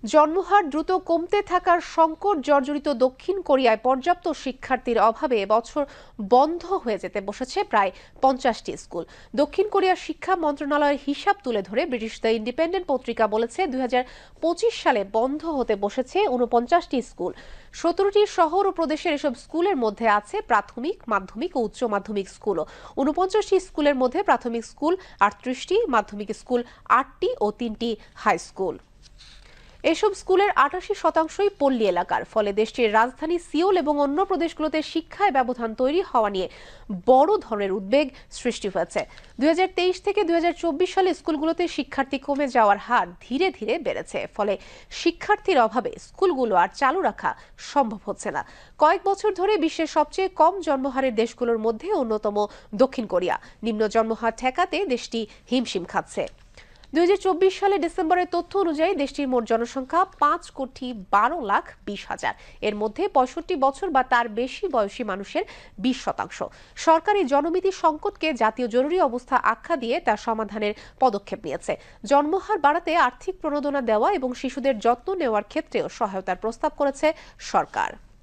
জন্মহার দ্রুত কমতে থাকার সংকট জর্জরিত দক্ষিণ কোরিয়ায় পর্যাপ্ত শিক্ষার্থীর অভাবে এবছর বন্ধ হয়ে যেতে বসেছে প্রায় 50টি স্কুল। দক্ষিণ কোরিয়ার শিক্ষা মন্ত্রণালয়ের হিসাব তুলে ধরে ব্রিটিশ দ্য ইন্ডিপেন্ডেন্ট পত্রিকা বলেছে 2025 সালে বন্ধ হতে বসেছে 49টি স্কুল। 17টি শহর ও প্রদেশের এসব স্কুলের মধ্যে আছে প্রাথমিক, মাধ্যমিক ও উচ্চ মাধ্যমিক স্কুলও। 49টি স্কুলের মধ্যে প্রাথমিক স্কুল 38টি, মাধ্যমিক স্কুল 8টি ও 3টি হাই স্কুল। এসব স্কুলের 88%ই পল্লী এলাকার, ফলে দেশটির রাজধানী সিওল এবং অন্য প্রদেশগুলোতে শিক্ষায় ব্যবধান তৈরি হওয়া নিয়ে বড় ধরনের উদ্বেগ সৃষ্টি হয়েছে। 2023 থেকে 2024 সালে স্কুলগুলোতে শিক্ষার্থী কমে যাওয়ার হার ধীরে ধীরে বেড়েছে, ফলে শিক্ষার্থীর অভাবে স্কুলগুলো আর চালু রাখা সম্ভব হচ্ছে না। কয়েক বছর ধরে বিশ্বের সবচেয়ে কম জন্মহারের দেশগুলোর মধ্যে অন্যতম দক্ষিণ কোরিয়া। নিম্ন জন্মহার ঠেকাতে দেশটি হিমশিম খাচ্ছে। 2024 সালে ডিসেম্বরের তথ্য অনুযায়ী দেশটির মোট জনসংখ্যা 5,12,20,000। এর মধ্যে 65 বছর বা তার বেশি বয়সী মানুষের 20%। সরকার এই জনবৃদ্ধি সংকটকে জাতীয় জরুরি অবস্থা আখ্যা দিয়ে তার সমাধানের পদক্ষেপ নিয়েছে। জন্মহার বাড়াতে আর্থিক প্রণোদনা দেওয়া এবং শিশুদের যত্ন নেওয়ার ক্ষেত্রেও সহায়তার প্রস্তাব করেছে সরকার।